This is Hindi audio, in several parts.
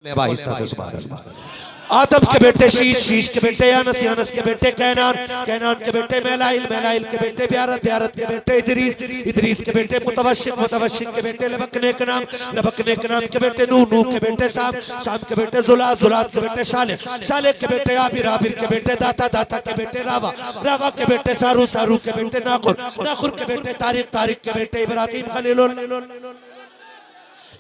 आहिस्ता से सुभान अल्लाह। आदम के बेटे शीश, शीश के बेटे अनस, अनस के बेटे कैनान, कैनान के बेटे मैलाइल, मैलाइल के बेटे ब्यारत, ब्यारत के बेटे इदरीस, इदरीस के बेटे मुतवशिक, मुतवशिक के बेटे लबकने के नाम, लबकने के नाम के बेटे नूह, नूह के बेटे शाम, शाम के बेटे जुलात, जुलात के बेटे शाले, शाले के बेटे आबिर, आबिर के बेटे दाता, दाता के बेटे रावा, रावा के बेटे सारू, सारू के बेटे नाखुर, नाखुर के बेटे तारिक, तारिक के बेटे इब्राहिम खलीलुल्लाह,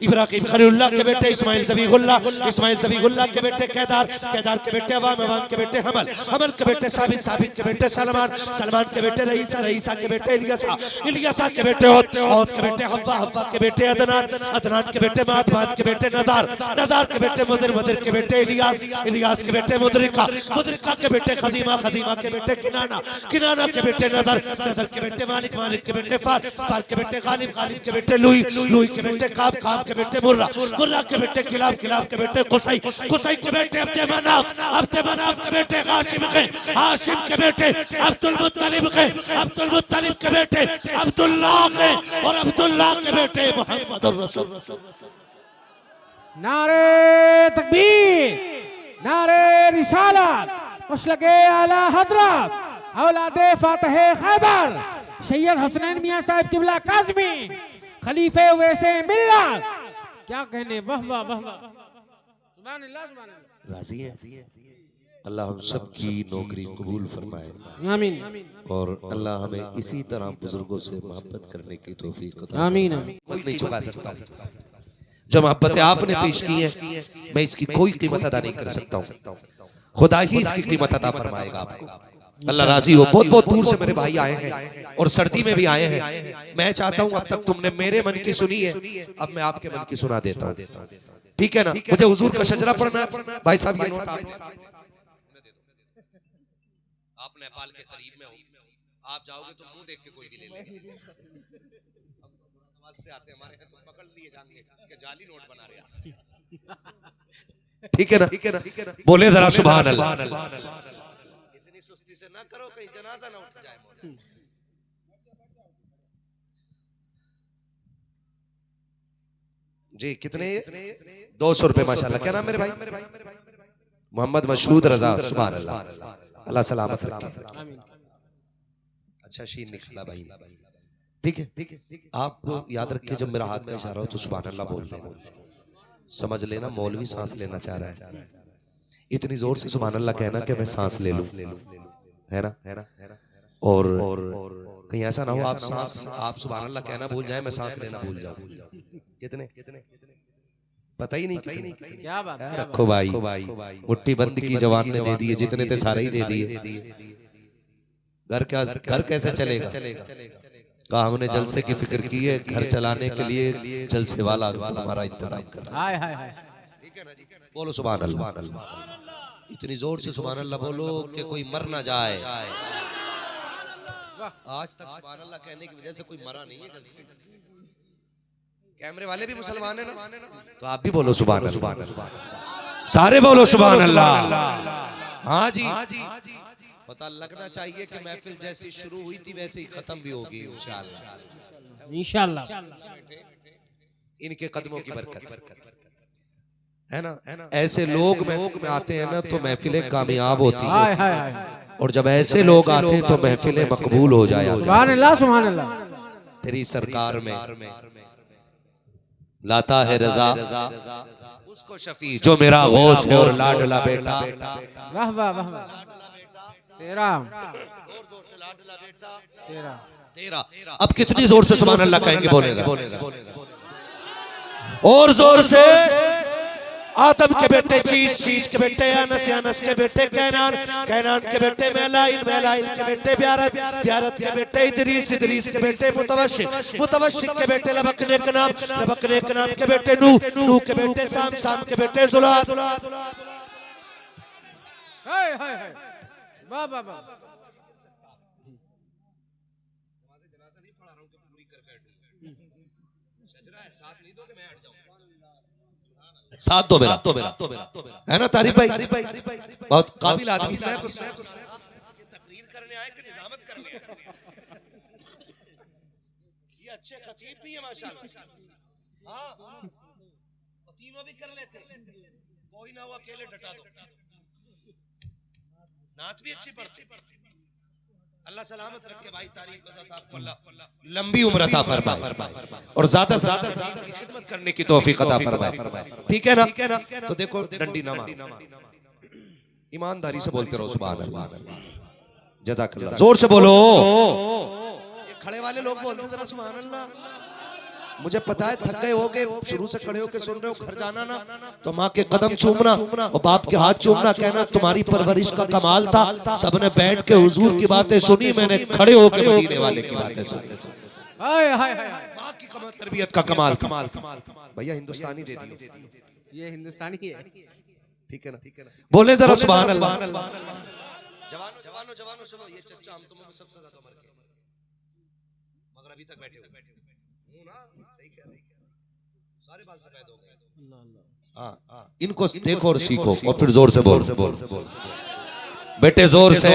इब्राहिम खलीलुल्लाह के बेटे इस्माइल ज़बीहुल्लाह, इस्माइल ज़बीहुल्लाह के बेटे केदार, केदार के बेटे अवाम, अवाम के बेटे हमल, हमल के बेटे साबित, साबित के बेटे सलमान, सलमान के बेटे रईसा, रईसा के बेटे इलियासा, इलियासा के बेटे औद, औद के बेटे हव्वा, हव्वा के बेटे अदनान, अदनान के बेटे माद, माद के बेटे नदार, नदार के बेटे मुदर, मुदर के बेटे इलियास, इलियास के बेटे मुदरिका, मुदरिका के बेटे खदीमा, खदीमा के बेटे किनाना, किनाना के बेटे नदर, नदर के बेटे मालिक, मालिक के बेटे फार, फार के बेटे गालिब, गालिब के बेटे लुई, लुई के बेटे काब, काब के बेटे मुर्रा, मुर्रा के बेटे किलाब, किलाब के बेटे कुसई, कुसई के बेटे अब्दे मनाफ, अब्दे मनाफ के बेटे हाशिम के, हाशिम के बेटे अब्दुल मुत्तलिब के, अब्दुल मुत्तलिब के बेटे अब्दुल्लाह के, और अब्दुल्लाह के बेटे मुहम्मदुर रसूल। नारे तकबीर, नारे रिसालत, मसलके आला हजरत, औलादे फातिह खैबर, सैयद हसनैन मियां साहब किबला काज़मी, खलीफे वैसे मिल्लत, क्या कहने, वाह वाह वाह वाह, सुभान अल्लाह, सुभान अल्लाह। राजी है अल्लाह हम सब की नौकरी कबूल फरमाए, आमीन, और अल्लाह हमें इसी तरह बुजुर्गों से मोहब्बत करने की तौफीक अता फरमाए। आमीन, मत नहीं चुका सकता, जो मोहब्बतें आपने पेश की है मैं इसकी कोई कीमत अदा नहीं कर सकता हूँ, खुदा ही इसकी कीमत अता फरमाएगा आपको। अल्लाह राजी हो। बहुत बहुत दूर से मेरे भाई आए हैं और सर्दी में भी आए हैं। मैं चाहता हूं अब तक तुमने मेरे मन की सुनी है, अब मैं आपके मन की सुना देता हूं, ठीक है ना। मुझे हुजूर का शजरा पढ़ना है। भाई साहब ये नोट आप नेपाल के करीब में हो, आप जाओगे तो मुंह देख के कोई भी ले लेगा। से आते हमारे हैं तो पकड़ लिए जाएंगे कि जाली नोट बना रहे, ठीक है ना, ठीक है ना। बोले जरा सुभान अल्लाह। इतनी सुस्ती से ना करो कहीं जनाजा ना उठ जाए। जी कितने? 200 रुपए माशाल्लाह। क्या नाम मेरे भाई? मोहम्मद मशहूद रजा। सुभान अल्लाह, अल्लाह सलामत रखे। अच्छा शीन निकाला भाई, ठीक है। आप याद रखिए जब मेरा हाथ का इशारा हो तो सुभान अल्लाह बोल देना, समझ लेना मौलवी सांस लेना चाह रहा है। इतनी जोर से सुभान अल्लाह कहना कि मैं सांस ले लूं, है ना। और कहीं ऐसा ना हो आप सांस, आप सुभान अल्लाह कहना भूल जाए, मैं सांस लेना भूल जाऊं। कितने पता ही नहीं कितने। क्या बात है। रखो भाई, मुट्ठी बंद की जवान ने दे दिए, जितने थे सारे ही दे दिए। घर क्या, घर कैसे चलेगा? कहा हमने जलसे की फिक्र की है, घर चलाने के लिए जलसे वाला हमारा इंतजाम कर रहा है। हाय हाय, ठीक है ना जी। बोलो सुभान अल्लाह। इतनी जोर से सुभान अल्लाह बोलो कि कोई मर ना जाए। आज तक सुभान अल्लाह कहने की वजह से कोई मरा नहीं है जलसे। कैमरे वाले भी मुसलमान है ना, तो आप भी बोलो सुभान अल्लाह। सारे बोलो सुभान अल्लाह। हाँ जी, पता लगना चाहिए कि महफिल जैसी शुरू हुई थी वैसे ही खत्म भी होगी इंशाअल्लाह, इंशाअल्लाह। इनके कदमों की बरकत है ना। ऐसे लोग महफिल में आते हैं ना तो महफिलें कामयाब होती हाय हैं, हाय हाय, और जब ऐसे लोग आते हैं तो महफिलें मकबूल हो जाया। सुभान अल्लाह, सुभान अल्लाह। तेरी सरकार में लाता है रजा उसको शफी जो मेरा गौस है और लाडला बेटा। वाह वाह वाह, तेरा जोर से लाडला बेटा तेरा तेरा। अब कितनी जोर से सुभान अल्लाह कहेंगे? बोलेगा और जोर से। आदम के बेटे शीश, शीश के बेटे अनस, अनस के बेटे कैनान, कैनान के बेटे मैलाइल, मैलाइल के बेटे ब्यारत, ब्यारत के बेटे इदरीस, इदरीस के बेटे मुतवशिक, मुतवशिक के बेटे लबकने के नाम, लबकने के नाम के बेटे नूह, नूह के बेटे शाम, शाम के बेटे जुलात। हाय हाय हाय, वाह वाह वाह। साथ दो मेरा, है ना तारीफ भाई, बहुत काबिल आदमी। मैं तो ये तकरीर करने आए कि निजामत करने आए? ये अच्छे खतीब भी है माशाल्लाह। हाँ, तीनों भी कर लेते हैं। कोई ना हो अकेले डटा दो। नात भी अच्छी पढ़ते। अल्लाह सलामत रखे भाई, तारीफ रजा साहब को अल्लाह लंबी उम्र अता फरमाए और ज्यादा से ज्यादा दीन की खिदमत करने की तौफीक अता फरमाए। ठीक है ना? तो देखो डंडी ना मारो, ईमानदारी से बोलते रहो सुभान अल्लाह, जज़ाकल्लाह। जोर से बोलो। ये खड़े वाले लोग बोलते जरा सुभान अल्लाह। मुझे पता है थक गए होगे, शुरू से खड़े होके सुन रहे हो, घर जाना ना तो माँ के कदम चूमना और बाप के हाथ चूमना, कहना तुम्हारी परवरिश का कमाल था। सबने बैठ के हुजूर की बातें सुनी, मैंने खड़े होके मदीने वाले की बातें सुनी। माँ की कमाल, तरबियत का कमाल। भैया हिंदुस्तानी दे दियो, ये हिंदुस्तानी है। ठीक है ना? बोले जरा सुभान अल्लाह। जवानों जवानों जवानों सुनो, ये चच्चा हम तुम सबसे ज्यादा उम्र के मगर अभी तक बैठे हो ना, सही कह रहे हैं, सारे बाल सफेद हो गए। हाँ, इनको देखो और सीखो और फिर जोर से बोल बेटे, जोर से।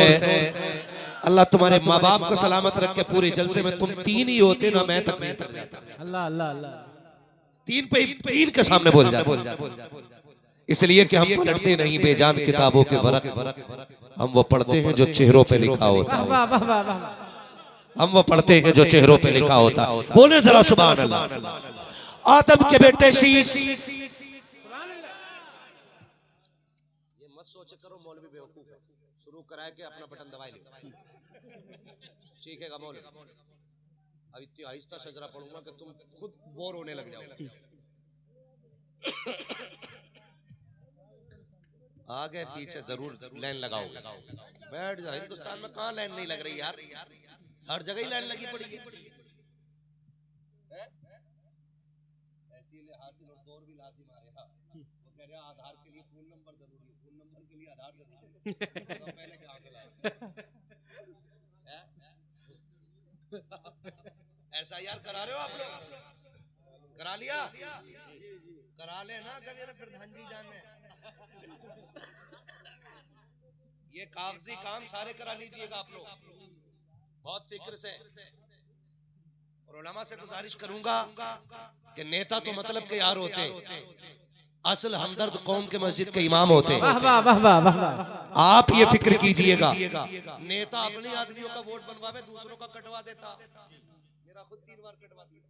अल्लाह तुम्हारे माँ बाप को सलामत रख के पूरे जलसे में तुम तीन ही होते ना, मैं तकबीर कर जाता। अल्लाह अल्लाह अल्लाह। तीन पे तीन के सामने बोल जाते, इसलिए कि हम पलटते नहीं बेजान किताबों के वरक, हम वो पढ़ते हैं जो चेहरों पे लिखा होता है। हम वो पढ़ते हैं जो चेहरों पे लिखा होता है। बोले जरा सुभान अल्लाह। आदम के बेटे शीश। ये मत सोचे करो मौलवी बेवकूफ है, शुरू कराए के अपना बटन दबाए ले, चीखेगा मौलवी। अब इतनी आहिस्ता सजरा पढ़ूंगा कि तुम खुद बोर होने लग जाओ। आगे पीछे जरूर लाइन लगाओ, बैठ जाओ। हिंदुस्तान में कहाँ लाइन नहीं लग रही यार, हर जगह ही लाइन लगी पड़ी है। ऐसी हासिल और दौर भी लाजिम आ रहा। वो कह रहा आधार के लिए फोन नंबर जरूरी है, फोन नंबर के लिए आधार जरूरी है। तो पहले क्या हासिल ऐसा यार करा रहे हो आप लोग? करा लिया, करा लेना कभी ना प्रधान जी जाने। ये कागजी काम सारे करा लीजिएगा आप लोग बहुत फिक्र से। और उलमा से गुजारिश करूंगा कि नेता तो मतलब के यार होते, असल हमदर्द कौम के मस्जिद के इमाम होते। आप ये फिक्र कीजिएगा, नेता अपने आदमियों का वोट बनवावे, दूसरों का कटवा देता। मेरा खुद 3 बार कटवा दिया।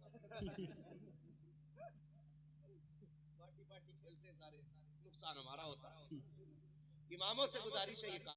पार्टी खेलते सारे, नुकसान हमारा होता है। इमामों से गुजारिश है ये